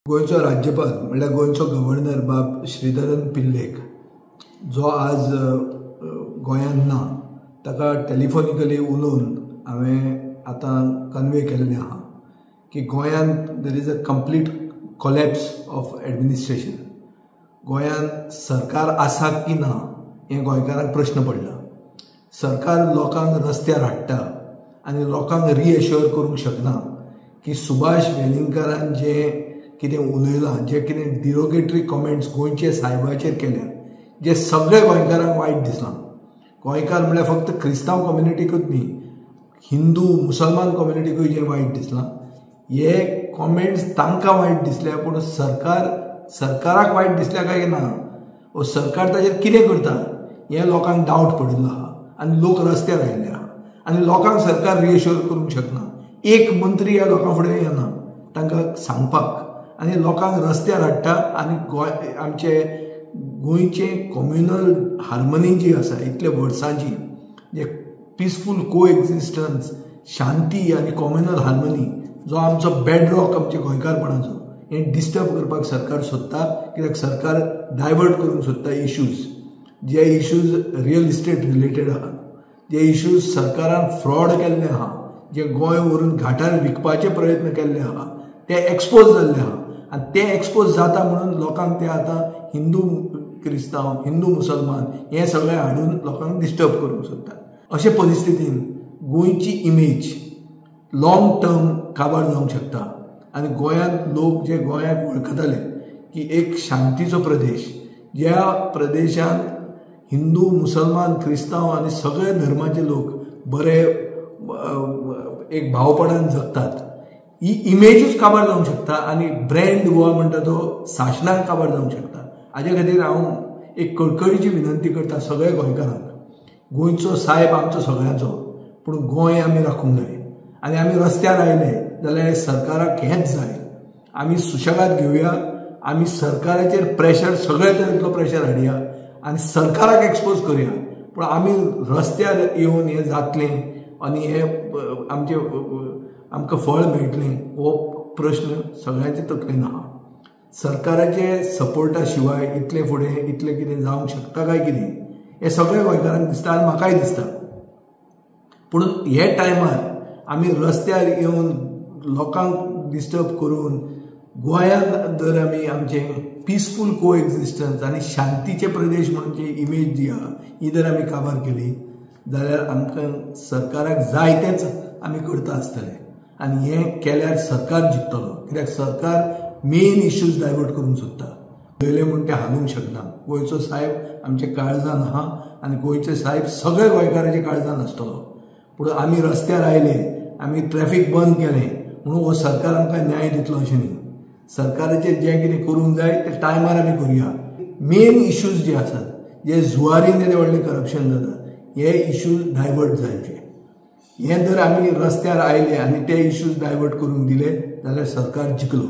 गोयचो राज्यपाल म्हणल्यार गोयचो गव्हर्नर बाब श्रीधरन पिल्लेक जो आज गोंयांत ना ताका टेलिफोनिकली उलोवन हांवें आतां कन्वे केल्लें आहा की गोंयांत there is a complete collapse of administration. गोंयांत सरकार आसा की ना हें गोंयकारांक प्रश्न पडला. सरकार लोकांक रस्त्यार हाडटा आनी लोकांक रिएश्योर करूंक शकना की सुभाष वेलिंगकरान जें कितें उलयलां, जे कितें डिरोगेटरी कॉमेंट्स गोंयचे साहेबाचेर केल्या, जे सगळे गोंयकारांक वायट दिसलां. गोंयकार म्हळ्यार फक्त क्रिस्तांव कम्युनिटीकूच न्ही, हिंदू मुसलमान कम्युनिटीकूय जें वायट दिसलां. हे कॉमेंट्स तांकां वायट दिसल्या, पूण सरकाराक वायट दिसल्या काय ना, वो सरकार ताचेर कितें करता हें लोकांक डावट पडिल्लो आहा आनी लोक रस्त्यार आयिल्ले आहा आनी लोकांक सरकार रिएश्योर करूंक शकना. एक मंत्री ह्या लोकां फुडें येना तांकां सांगपाक आनी लोकांक रस्त्यार हाडटा आनी आमचे गोंयचे कम्युनल हार्मनी जी आसा इतले वर्सांची, जे पिसफूल को एक्झिस्टन्स, शांती आनी कम्युनल हार्मनी जो आमचो बेडरॉक आमच्या गोंयकारपणाचो, हें डिस्टर्ब करपाक सरकार सोदता. कित्याक सरकार डायवर्ट करूंक सोदता इश्यूज, जे इश्यूज रियल इस्टेट रिलेटेड आहा, जे इश्यूज सरकारान फ्रॉड केल्ले आहा, जे गोंय व्हरून घाटार विकपाचे प्रयत्न केल्ले आहा, ते एक्सपोज जाल्ले आहा. आनी ते एक्सपोज जाता म्हणून लोकांक ते आतां हिंदू क्रिस्तांव, हिंदू मुसलमान हे सगळे हाडून लोकांक डिस्टर्ब करूंक सोदतात. अशे परिस्थितीन गोंयची इमेज लॉंग टर्म काबार जावंक शकता. आनी गोंयांत लोक जे गोंयाक वळखताले की एक शांतीचो प्रदेश, ज्या प्रदेशांत हिंदू मुसलमान क्रिस्तांव आनी सगळे धर्माचे लोक बरे एक भावपणान जगतात, ही इमेजूच काबार जावंक शकता आनी ब्रँड गोवा म्हणटा तो शासनाक काबार जावंक शकता. हाजे खातीर हांव एक कळकळीची विनंती करता सगळे गोंयकारांक, गोंयचो साहेब आमचो सगळ्यांचो, पूण गोंय आमी राखूंक जाय. आनी आमी रस्त्यार आयले जाल्यार सरकाराक हेंच जाय, आमी सुशेगाद घेवया, आमी सरकाराचेर प्रेशर, सगळे तरेतलो प्रेशर हाडया आनी सरकाराक एक्सपोज करया. पूण आमी रस्त्यार येवन हें जातलें आनी हें आमकां फळ मेळटलें हो प्रश्न सगळ्यांचे तकलेन आहा. सरकाराचे सपोर्टा शिवाय इतले फुडें इतलें कितें जावंक शकता काय कितें हें सगळ्या गोंयकारांक दिसता आनी म्हाकाय दिसता. पूण हे टायमार आमी रस्त्यार येवन लोकांक डिस्टर्ब करून गोंयांत जर आमी आमचें पिसफूल को एक्झिस्टन्स आनी शांतीचे प्रदेश म्हणून जी इमेज जी आहा ही जर आमी काबार केली जाल्यार आमकां सरकाराक जाय तेंच आमी करता आसतले. आनी हें केल्यार सरकार जिखतलो, कित्याक सरकार मेन इश्यूज डायवर्ट करूंक सोदता. पयले म्हूण ते हालूंक शकना. गोंयचो साहेब आमचे काळजान आहा आनी गोंयचे साहेब सगळे गोंयकारांचे काळजान आसतलो. पूण आमी रस्त्यार आयले, आमी ट्रॅफीक बंद केलें म्हणून हो सरकार आमकां न्याय दितलो अशें न्ही. सरकाराचेर जें कितें करूंक जाय ते टायमार आमी करुया. मेन इश्यूज जे आसात, जे जुवारीन येदे व्हडलें करप्शन जाता, हे इश्यूज डायवर्ट जावचे. हें जर आमी रस्त्यार आयले आनी ते इश्यूज डायवर्ट करून दिले जाल्यार सरकार जिखलो.